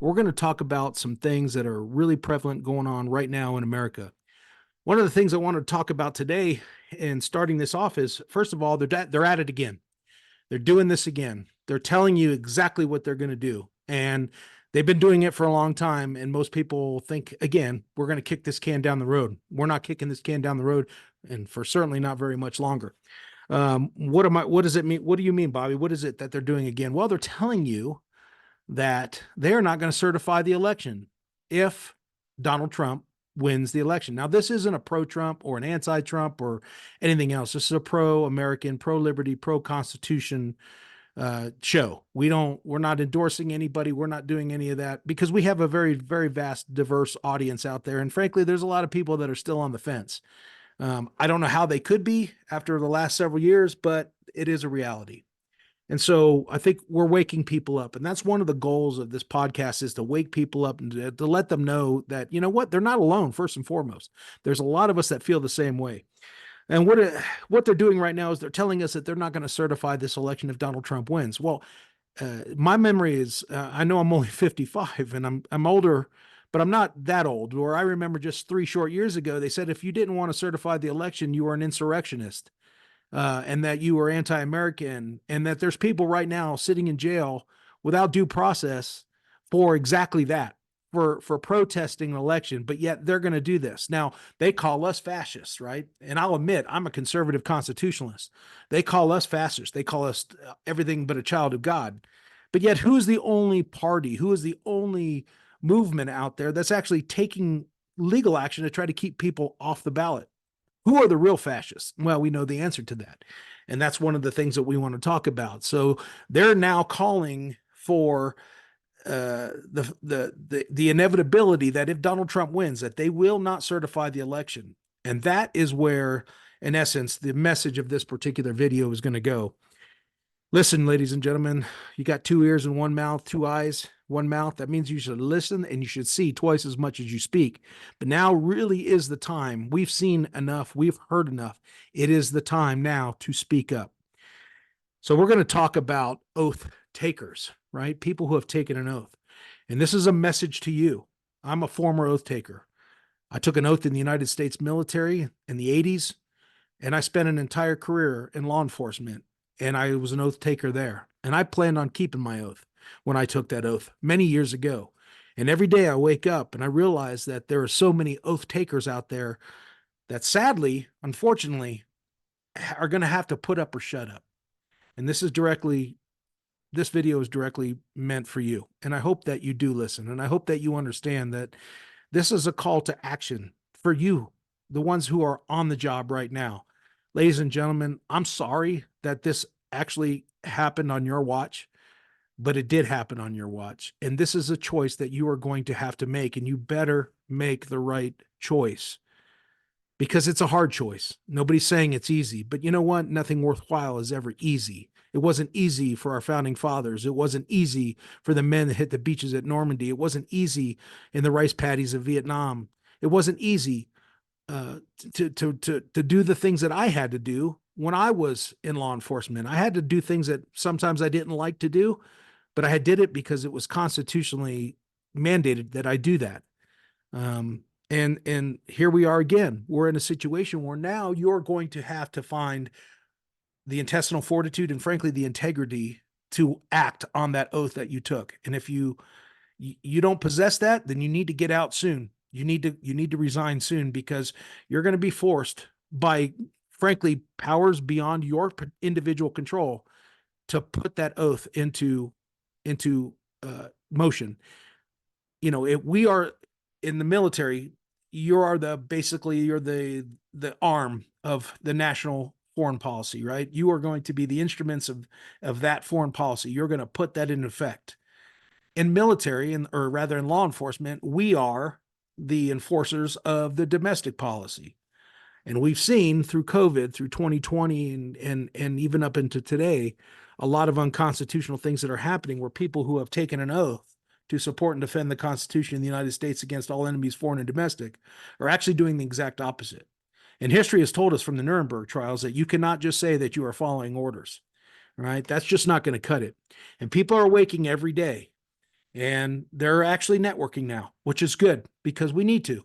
We're going to talk about some things that are really prevalent going on right now in America. One of the things I want to talk about today and starting this off is, first of all, they're at it again. They're doing this again. They're telling you exactly what they're going to do. And they've been doing it for a long time. And most people think, again, we're going to kick this can down the road. We're not kicking this can down the road, and for certainly not very much longer. What does it mean? What do you mean, Bobby? What is it that they're doing again? Well, they're telling you that they're not going to certify the election if Donald Trump wins the election. Now, this isn't a pro-Trump or an anti-Trump or anything else. This is a pro-American, pro-liberty, pro-Constitution show. We're not endorsing anybody. We're not doing any of that because we have a very, very vast, diverse audience out there. And frankly, there's a lot of people that are still on the fence. I don't know how they could be after the last several years, but it is a reality. And so I think we're waking people up. And that's one of the goals of this podcast, is to wake people up and to let them know that, you know what, they're not alone, first and foremost. There's a lot of us that feel the same way. And what they're doing right now is they're telling us that they're not going to certify this election if Donald Trump wins. Well, my memory is, I know I'm only 55 and I'm older, but I'm not that old. Where I remember just 3 short years ago, they said if you didn't want to certify the election, you were an insurrectionist. And that you were anti-American, and that there's people right now sitting in jail without due process for exactly that, for protesting an election, but yet they're going to do this. Now, they call us fascists, right? And I'll admit, I'm a conservative constitutionalist. They call us fascists. They call us everything but a child of God. But yet, who's the only party, who is the only movement out there that's actually taking legal action to try to keep people off the ballot? Who are the real fascists? Well, we know the answer to that. And that's one of the things that we want to talk about. So they're now calling for the inevitability that if Donald Trump wins, that they will not certify the election. And that is where, in essence, the message of this particular video is going to go. Listen, ladies and gentlemen, you got 2 ears and 1 mouth, 2 eyes, 1 mouth. That means you should listen and you should see twice as much as you speak. But now really is the time. We've seen enough. We've heard enough. It is the time now to speak up. So we're going to talk about oath takers, right? People who have taken an oath. And this is a message to you. I'm a former oath taker. I took an oath in the United States military in the 80s, and I spent an entire career in law enforcement. And I was an oath taker there. And I planned on keeping my oath when I took that oath many years ago. And every day I wake up and I realize that there are so many oath takers out there that sadly, unfortunately, are going to have to put up or shut up. And this video is directly meant for you. And I hope that you do listen. And I hope that you understand that this is a call to action for you, the ones who are on the job right now. Ladies and gentlemen, I'm sorry that this actually happened on your watch, but it did happen on your watch. And this is a choice that you are going to have to make, and you better make the right choice because it's a hard choice. Nobody's saying it's easy, but you know what? Nothing worthwhile is ever easy. It wasn't easy for our founding fathers. It wasn't easy for the men that hit the beaches at Normandy. It wasn't easy in the rice paddies of Vietnam. It wasn't easy to do the things that I had to do when I was in law enforcement. I had to do things that sometimes I didn't like to do, but I did it because it was constitutionally mandated that I do that. And here we are again. We're in a situation where now you're going to have to find the intestinal fortitude and frankly the integrity to act on that oath that you took. And if you don't possess that, then you need to get out soon. You need to resign soon, because you're going to be forced by, frankly, powers beyond your individual control to put that oath into motion. You know, if we are in the military, you're the arm of the national foreign policy, right? You are going to be the instruments of that foreign policy. You're going to put that in effect. In military, or rather in law enforcement, we are the enforcers of the domestic policy. And we've seen through COVID, through 2020, and even up into today, a lot of unconstitutional things that are happening where people who have taken an oath to support and defend the Constitution of the United States against all enemies, foreign and domestic, are actually doing the exact opposite. And history has told us from the Nuremberg trials that you cannot just say that you are following orders, right? That's just not going to cut it. And people are waking every day and they're actually networking now, which is good because we need to.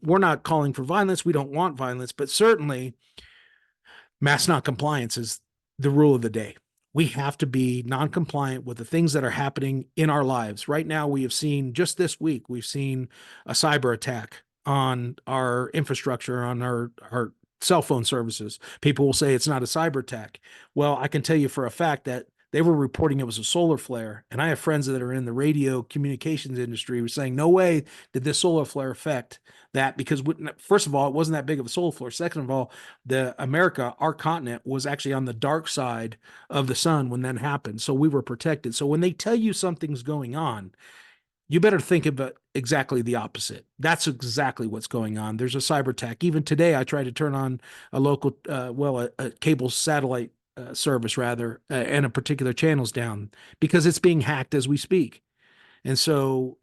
We're not calling for violence. We don't want violence, but certainly mass noncompliance is the rule of the day. We have to be non-compliant with the things that are happening in our lives. Right now, we have seen just this week, we've seen a cyber attack on our infrastructure, on our cell phone services. People will say it's not a cyber attack. Well, I can tell you for a fact that they were reporting it was a solar flare. And I have friends that are in the radio communications industry who were saying, no way did this solar flare affect that, because first of all, it wasn't that big of a solar flare. Second of all, our continent was actually on the dark side of the sun when that happened. So we were protected. So when they tell you something's going on, you better think about exactly the opposite. That's exactly what's going on. There's a cyber attack. Even today, I tried to turn on a local, a cable satellite service rather, and a particular channel's down because it's being hacked as we speak. And so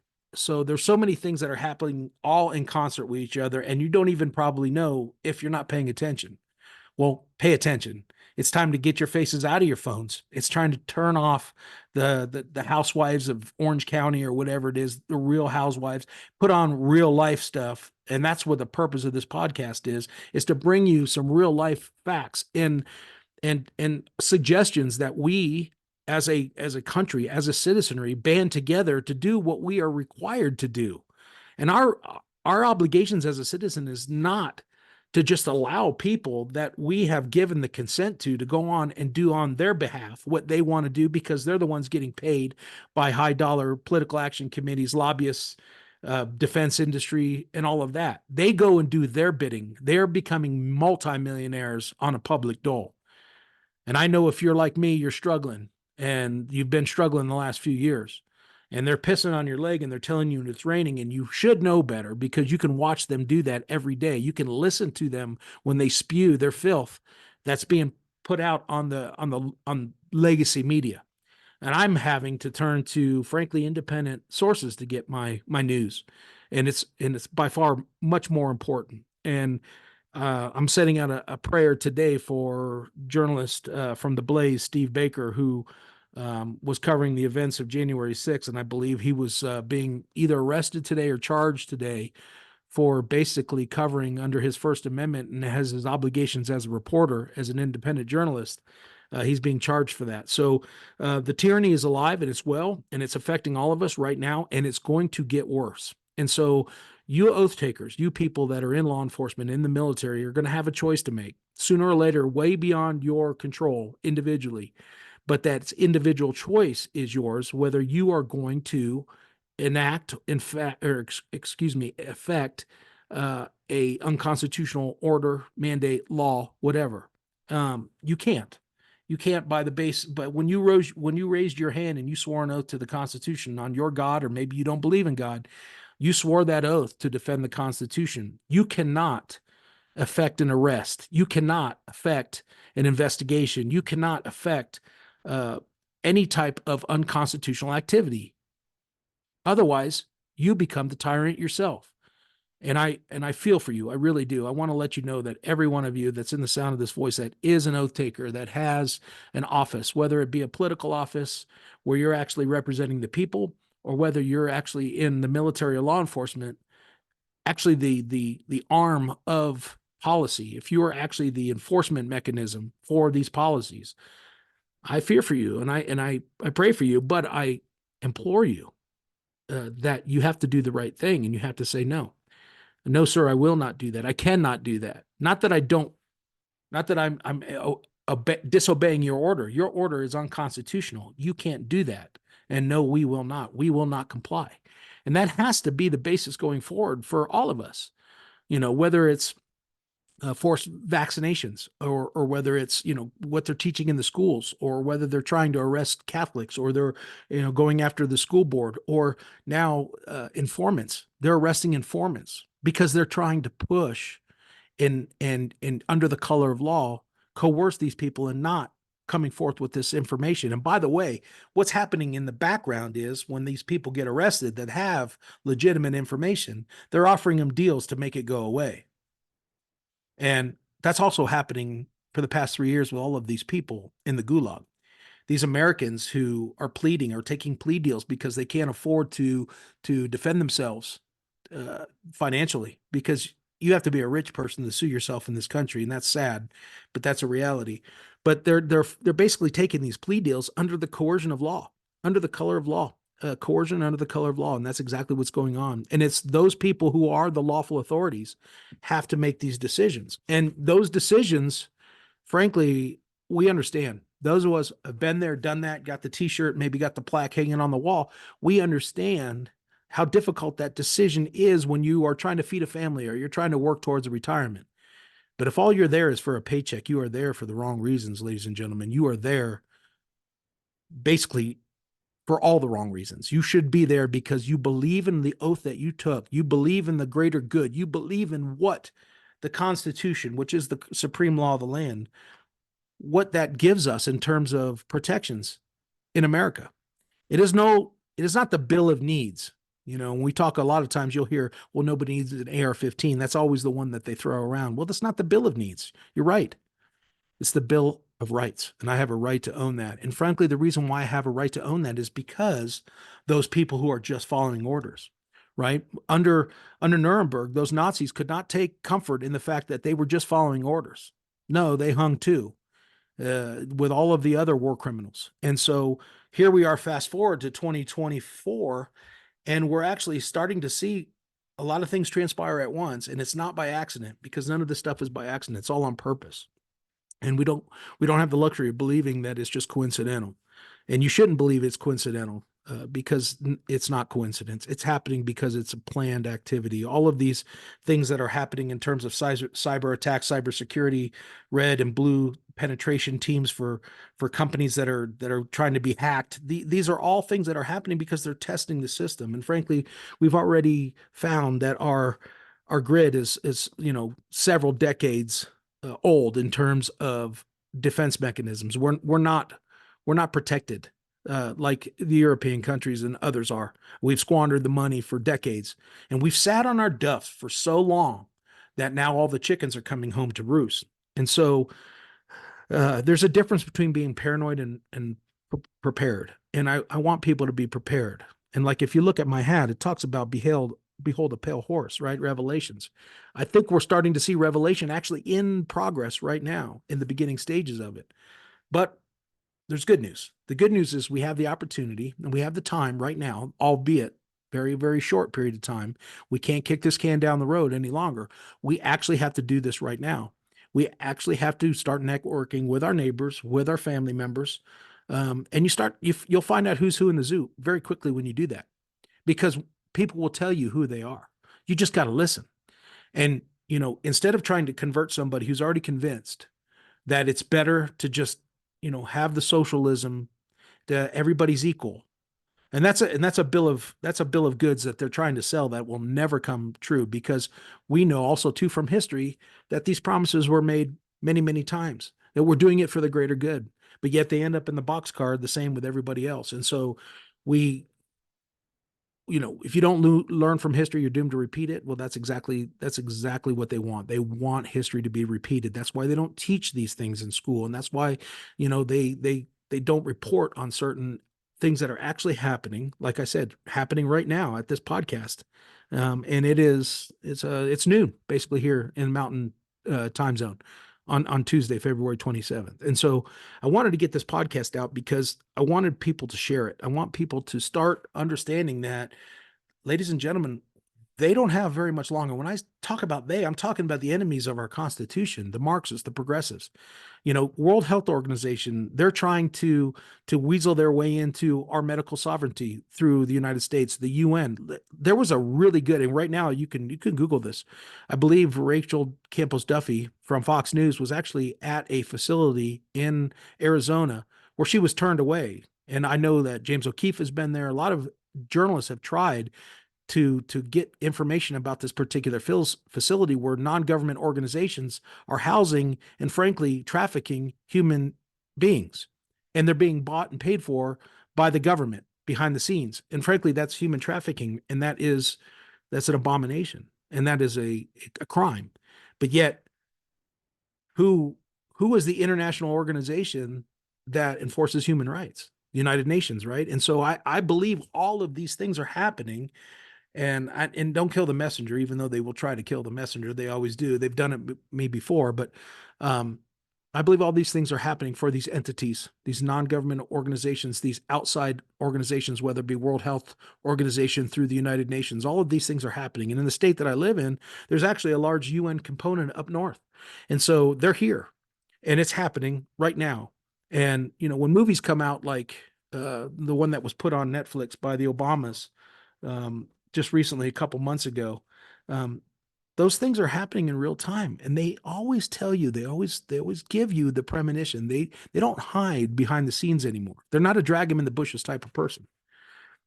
there's so many things that are happening all in concert with each other, and you don't even probably know if you're not paying attention. Well, pay attention. It's time to get your faces out of your phones. It's trying to turn off the housewives of Orange County or whatever it is, the Real Housewives, put on real life stuff. And that's what the purpose of this podcast is to bring you some real life facts and suggestions that we as a country, as a citizenry, band together to do what we are required to do. And our obligations as a citizen is not to just allow people that we have given the consent to go on and do on their behalf what they want to do, because they're the ones getting paid by high dollar political action committees, lobbyists, defense industry, and all of that. They go and do their bidding. They're becoming multimillionaires on a public dole. And I know if you're like me, you're struggling, and you've been struggling the last few years, and they're pissing on your leg and they're telling you it's raining, and you should know better because you can watch them do that every day. You can listen to them when they spew their filth that's being put out on legacy media. And I'm having to turn to, frankly, independent sources to get my news. And it's by far much more important. And I'm setting out a prayer today for journalist from the Blaze, Steve Baker, who was covering the events of January 6th. And I believe he was being either arrested today or charged today for basically covering under his First Amendment, and has his obligations as a reporter, as an independent journalist. He's being charged for that. So the tyranny is alive and it's well, and it's affecting all of us right now, and it's going to get worse. And so you oath takers, you people that are in law enforcement, in the military, are going to have a choice to make sooner or later, way beyond your control individually. But that individual choice is yours, whether you are going to enact, in fact, or excuse me, affect a unconstitutional order, mandate, law, whatever. You can't. You can't by the base. But when you raised your hand and you swore an oath to the Constitution on your God, or maybe you don't believe in God, you swore that oath to defend the Constitution. You cannot affect an arrest. You cannot affect an investigation. You cannot affect any type of unconstitutional activity. Otherwise, you become the tyrant yourself. And I feel for you. I really do. I want to let you know that every one of you that's in the sound of this voice that is an oath taker, that has an office, whether it be a political office where you're actually representing the people, or whether you're actually in the military or law enforcement, actually the arm of policy, if you are actually the enforcement mechanism for these policies, I fear for you, and I pray for you, but I implore you that you have to do the right thing, and you have to say no. No, sir, I will not do that. I cannot do that. Not that I don't, not that I'm disobeying your order. Your order is unconstitutional. You can't do that. And no, we will not. We will not comply. And that has to be the basis going forward for all of us. Whether it's forced vaccinations, or whether it's what they're teaching in the schools, or whether they're trying to arrest Catholics, or they're going after the school board, or now informants. They're arresting informants because they're trying to push and under the color of law coerce these people and not coming forth with this information. And by the way, what's happening in the background is when these people get arrested that have legitimate information, they're offering them deals to make it go away. And that's also happening for the past 3 years with all of these people in the gulag. these Americans who are pleading or taking plea deals because they can't afford to defend themselves financially, because you have to be a rich person to sue yourself in this country, and that's sad, but that's a reality. But they're basically taking these plea deals under the coercion of law, under the color of law, coercion under the color of law, and that's exactly what's going on. And it's those people who are the lawful authorities have to make these decisions, and those decisions, frankly, we understand. Those of us have been there, done that, got the T-shirt, maybe got the plaque hanging on the wall. We understand how difficult that decision is when you are trying to feed a family or you're trying to work towards a retirement. But if all you're there is for a paycheck, you are there for the wrong reasons, ladies and gentlemen. You are there basically for all the wrong reasons. You should be there because you believe in the oath that you took. You believe in the greater good. You believe in what the Constitution, which is the supreme law of the land, what that gives us in terms of protections in America. It is not the bill of needs. When we talk, a lot of times you'll hear, well, nobody needs an AR-15. That's always the one that they throw around. Well, that's not the bill of needs. You're right. It's the Bill of Rights, and I have a right to own that. And frankly, the reason why I have a right to own that is because those people who are just following orders, right? Under Nuremberg, those Nazis could not take comfort in the fact that they were just following orders. No, they hung too, with all of the other war criminals. And so here we are, fast forward to 2024, and we're actually starting to see a lot of things transpire at once. And it's not by accident, because none of this stuff is by accident. It's all on purpose. And we don't have the luxury of believing that it's just coincidental. And you shouldn't believe it's coincidental, because it's not coincidence. It's happening because it's a planned activity. All of these things that are happening in terms of cyber attacks, cybersecurity, red and blue penetration teams for companies that are trying to be hacked. These are all things that are happening because they're testing the system. And frankly, we've already found that our grid is several decades old in terms of defense mechanisms. We're not protected like the European countries and others are. We've squandered the money for decades, and we've sat on our duffs for so long that now all the chickens are coming home to roost. And so there's a difference between being paranoid and prepared. And I want people to be prepared. And like, if you look at my hat, it talks about behold a pale horse, right? Revelations. I think we're starting to see Revelation actually in progress right now, in the beginning stages of it. But there's good news. The good news is we have the opportunity and we have the time right now, albeit very, very short period of time. We can't kick this can down the road any longer. We actually have to do this right now. We actually have to start networking with our neighbors, with our family members. And you'll find out who's who in the zoo very quickly when you do that, because people will tell you who they are. You just got to listen. And, instead of trying to convert somebody who's already convinced that it's better to just, have the socialism that everybody's equal. And that's a bill of goods that they're trying to sell that will never come true, because we know also too from history that these promises were made many, many times, that we're doing it for the greater good, but yet they end up in the boxcar the same with everybody else. And so if you don't learn from history, you're doomed to repeat it. Well, that's exactly what they want. They want history to be repeated. That's why they don't teach these things in school. And that's why, they don't report on certain things that are actually happening. Like I said, happening right now at this podcast. And it's noon basically here in Mountain time zone on Tuesday, February 27th. And so I wanted to get this podcast out because I wanted people to share it. I want people to start understanding that, ladies and gentlemen, they don't have very much longer. When I talk about I'm talking about the enemies of our Constitution, the Marxists, the progressives. World Health Organization, they're trying to weasel their way into our medical sovereignty through the United States, the UN. There was a really good, and right now you can Google this. I believe Rachel Campos Duffy from Fox News was actually at a facility in Arizona where she was turned away. And I know that James O'Keefe has been there. A lot of journalists have tried to get information about this particular facility where non-government organizations are housing and frankly trafficking human beings, and they're being bought and paid for by the government behind the scenes. And frankly, that's human trafficking, and that's an abomination, and that is a crime. But yet, who is the international organization that enforces human rights, the United Nations, right? And so I believe all of these things are happening. And don't kill the messenger, even though they will try to kill the messenger. They always do. They've done it me before, but um, I believe all these things are happening for these entities, these non-government organizations, these outside organizations, whether it be World Health Organization through the United Nations. All of these things are happening. And in the state that I live in, there's actually a large UN component up north. And so they're here and it's happening right now. And, when movies come out like the one that was put on Netflix by the Obamas, just recently, a couple months ago, um, those things are happening in real time, and they always tell you, they always give you the premonition. They don't hide behind the scenes anymore. They're not a drag them in the bushes type of person.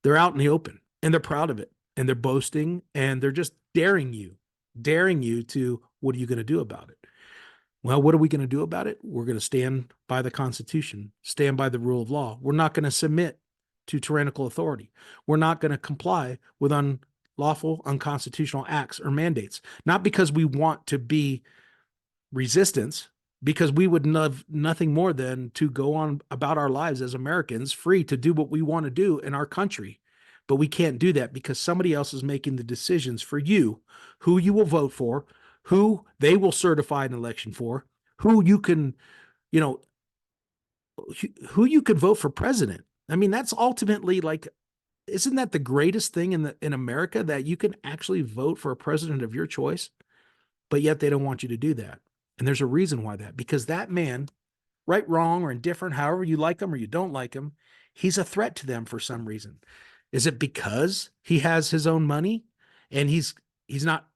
They're out in the open, and they're proud of it, and they're boasting, and they're just daring you to, what are you going to do about it? Well, what are we going to do about it? We're going to stand by the Constitution, stand by the rule of law. We're not going to submit to tyrannical authority. We're not going to comply with unlawful, unconstitutional acts or mandates, not because we want to be resistance, because we would love nothing more than to go on about our lives as Americans, free to do what we want to do in our country. But we can't do that because somebody else is making the decisions for you, who you will vote for, who they will certify an election for, who you can, who you could vote for president. I mean, that's ultimately like, isn't that the greatest thing in America, that you can actually vote for a president of your choice? But yet they don't want you to do that. And there's a reason why because that man, right, wrong, or indifferent, however you like him or you don't like him, he's a threat to them for some reason. Is it because he has his own money and he's not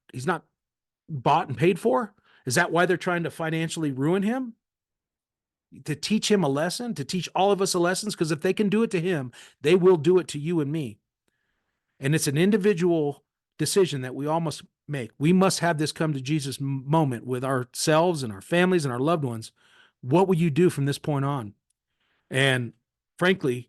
bought and paid for? Is that why they're trying to financially ruin him? To teach him a lesson, to teach all of us a lesson? Because if they can do it to him, they will do it to you and me. And it's an individual decision that we all must make. We must have this come to Jesus moment with ourselves and our families and our loved ones. What will you do from this point on? And frankly,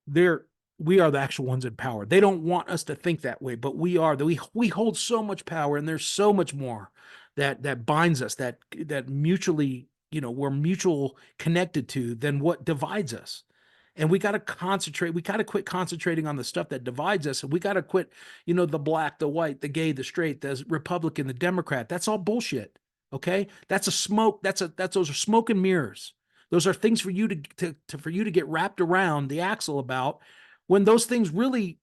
we are the actual ones in power. They don't want us to think that way, but we are. We hold so much power, and there's so much more that binds us, that mutually, we're mutual connected to, than what divides us. And we got to concentrate. We got to quit concentrating on the stuff that divides us. And we got to quit, the black, the white, the gay, the straight, the Republican, the Democrat. That's all bullshit. Okay. That's a smoke. Those are smoke and mirrors. Those are things for you to get wrapped around the axle about, when those things really,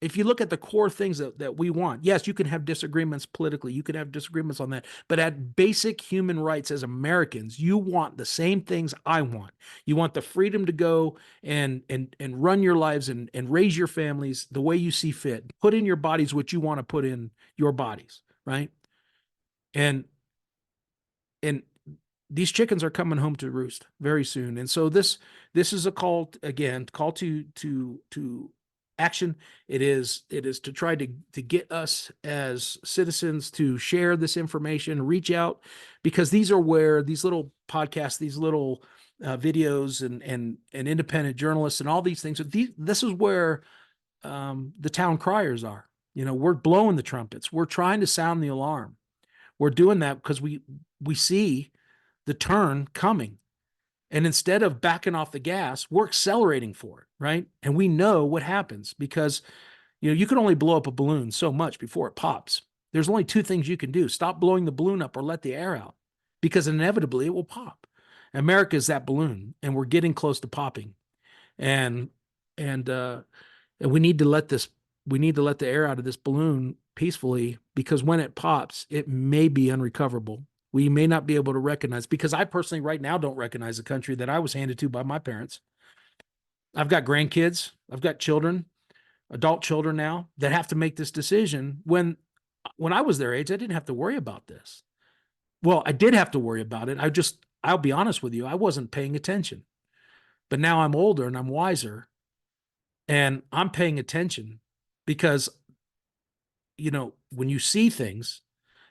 if you look at the core things that we want, yes, you can have disagreements politically, you can have disagreements on that, but at basic human rights as Americans, you want the same things I want. You want the freedom to go and run your lives and raise your families the way you see fit. Put in your bodies what you want to put in your bodies, right? And these chickens are coming home to roost very soon. And so this is a call to action. It is to try to get us as citizens to share this information, reach out, because these are where these little podcasts, these little videos and independent journalists and all these things, this is where the town criers are. We're blowing the trumpets. We're trying to sound the alarm. We're doing that because we see the turn coming. And instead of backing off the gas, we're accelerating for it, right? And we know what happens because, you can only blow up a balloon so much before it pops. There's only two things you can do: stop blowing the balloon up or let the air out, because inevitably it will pop. America is that balloon, and we're getting close to popping. And we need to let the air out of this balloon peacefully, because when it pops, it may be unrecoverable. We may not be able to recognize, because I personally right now don't recognize the country that I was handed to by my parents. I've got grandkids. I've got children, adult children now, that have to make this decision. When I was their age, I didn't have to worry about this. Well, I did have to worry about it. I'll be honest with you, I wasn't paying attention. But now I'm older and I'm wiser, and I'm paying attention, because, when you see things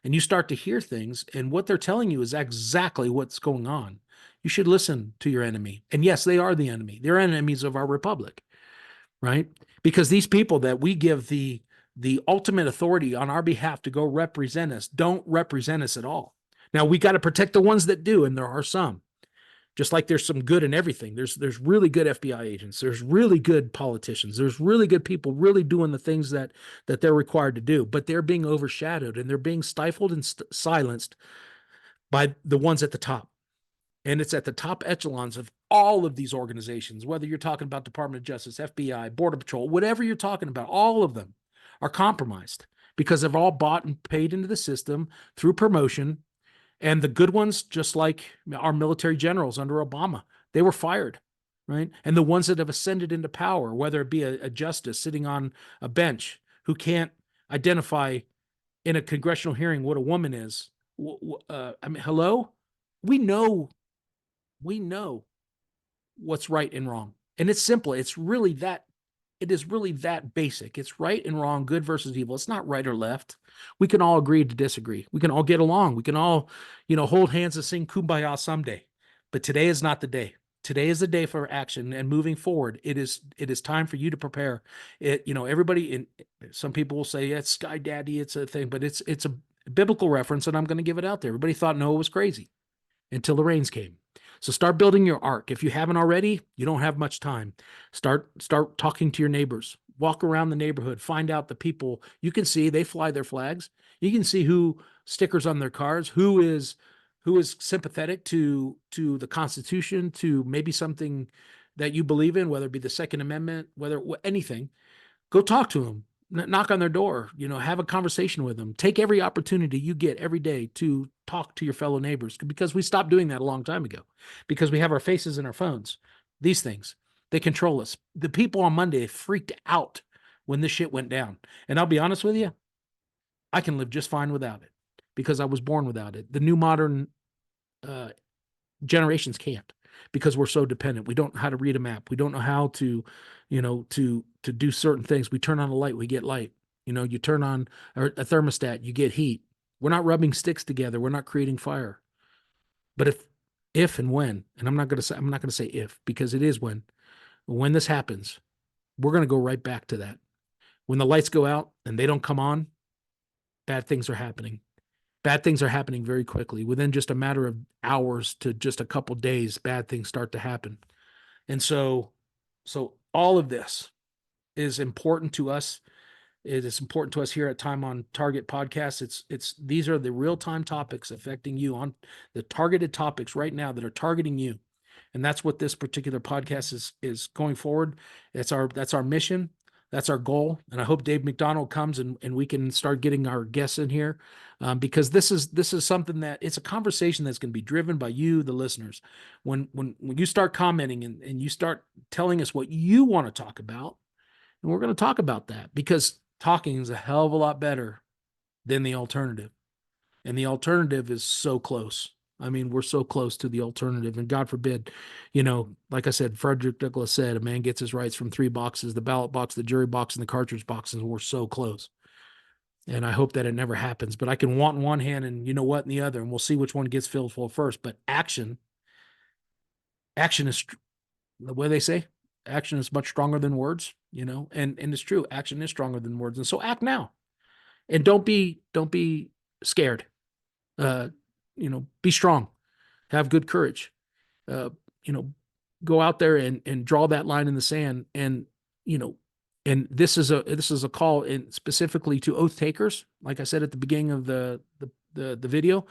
and you start to hear things, and what they're telling you is exactly what's going on, you should listen to your enemy. And yes, they are the enemy. They're enemies of our republic, right? Because these people that we give the ultimate authority on our behalf to go represent us don't represent us at all. Now, we got to protect the ones that do, and there are some. Just like there's some good in everything. There's really good FBI agents. There's really good politicians. There's really good people really doing the things that they're required to do, but they're being overshadowed and they're being stifled and silenced by the ones at the top. And it's at the top echelons of all of these organizations, whether you're talking about Department of Justice, FBI, Border Patrol, whatever you're talking about, all of them are compromised because they've all bought and paid into the system through promotion. And the good ones, just like our military generals under Obama, they were fired, right? And the ones that have ascended into power, whether it be a justice sitting on a bench who can't identify in a congressional hearing what a woman is. I mean, hello? We know what's right and wrong. And it's simple. It is really that basic. It's right and wrong, good versus evil. It's not right or left. We can all agree to disagree. We can all get along. We can all, hold hands and sing Kumbaya someday. But today is not the day. Today is the day for action and moving forward. It is time for you to prepare. Everybody, some people will say, yeah, it's Sky Daddy, it's a thing, but it's a biblical reference, and I'm going to give it out there. Everybody thought Noah was crazy until the rains came. So start building your ark. If you haven't already, you don't have much time. Start talking to your neighbors. Walk around the neighborhood. Find out the people. You can see they fly their flags. You can see who stickers on their cars, who is sympathetic to the Constitution, to maybe something that you believe in, whether it be the Second Amendment, whether anything. Go talk to them. Knock on their door, have a conversation with them. Take every opportunity you get every day to talk to your fellow neighbors, because we stopped doing that a long time ago because we have our faces in our phones. These things, they control us. The people on Monday freaked out when this shit went down. And I'll be honest with you, I can live just fine without it because I was born without it. The new modern generations can't, because we're so dependent. We don't know how to read a map. We don't know how to, to do certain things. We turn on a light, we get light. You turn on a thermostat, you get heat. We're not rubbing sticks together. We're not creating fire. But if and when, and I'm not going to say if, because it is when this happens, we're going to go right back to that. When the lights go out and they don't come on, bad things are happening. Bad things are happening very quickly. Within just a matter of hours to just a couple days, bad things start to happen. And so all of this is important to us. It is important to us here at Time on Target podcast. These are the real-time topics affecting you, on the targeted topics right now that are targeting you. And that's what this particular podcast is going forward. That's our mission. That's our goal. And I hope Dave McDonald comes and we can start getting our guests in here, because this is something that it's a conversation that's going to be driven by you, the listeners. When you start commenting and you start telling us what you want to talk about, and we're going to talk about that, because talking is a hell of a lot better than the alternative. And the alternative is so close. I mean, we're so close to the alternative, and God forbid, like I said, Frederick Douglass said, a man gets his rights from three boxes: the ballot box, the jury box, and the cartridge box. And we're so close. And I hope that it never happens, but I can want in one hand and you know what in the other, and we'll see which one gets filled full first. But action is the way they say, action is much stronger than words, and it's true. Action is stronger than words. And so act now, and don't be scared. Be strong, have good courage, go out there and draw that line in the sand. And, and this is a call in specifically to oath takers. Like I said at the beginning of the video,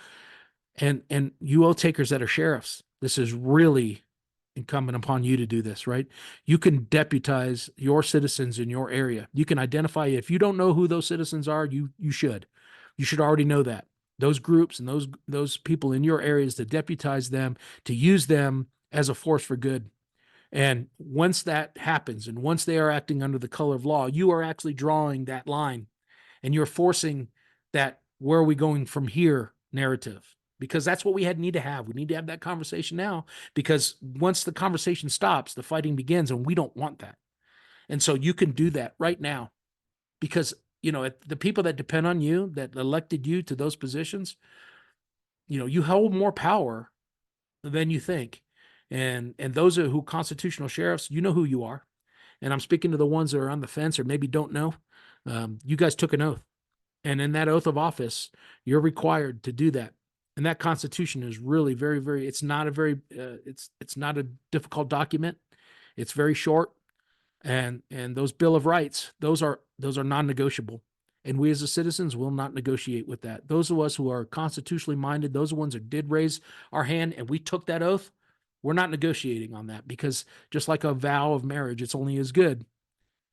and you oath takers that are sheriffs, this is really incumbent upon you to do this, right? You can deputize your citizens in your area. You can identify, if you don't know who those citizens are, you should already know that. Those groups and those people in your areas, to deputize them, to use them as a force for good. And once that happens, and once they are acting under the color of law, you are actually drawing that line, and you're forcing that "where are we going from here" narrative, because that's what we need to have. We need to have that conversation now, because once the conversation stops, the fighting begins, and we don't want that. And so you can do that right now, because the people that depend on you, that elected you to those positions, you hold more power than you think. And those who constitutional sheriffs, you know who you are. And I'm speaking to the ones that are on the fence or maybe don't know. You guys took an oath. And in that oath of office, you're required to do that. And that Constitution is really very, very, it's not a very, it's not a difficult document. It's very short. And those Bill of Rights, those are non-negotiable. And we as the citizens will not negotiate with that. Those of us who are constitutionally minded, those are ones that did raise our hand and we took that oath, we're not negotiating on that, because just like a vow of marriage, it's only as good,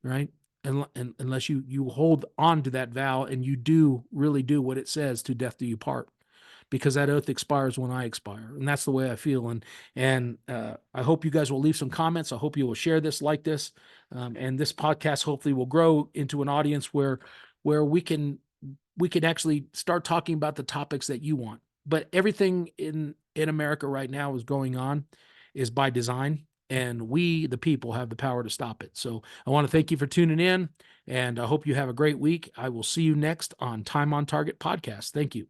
right? And unless you hold on to that vow and you do really do what it says, to death do you part, because that oath expires when I expire. And that's the way I feel. And I hope you guys will leave some comments. I hope you will share this, like this. And this podcast hopefully will grow into an audience where we can actually start talking about the topics that you want. But everything in America right now is going on is by design, and we, the people, have the power to stop it. So I want to thank you for tuning in, and I hope you have a great week. I will see you next on Time on Target podcast. Thank you.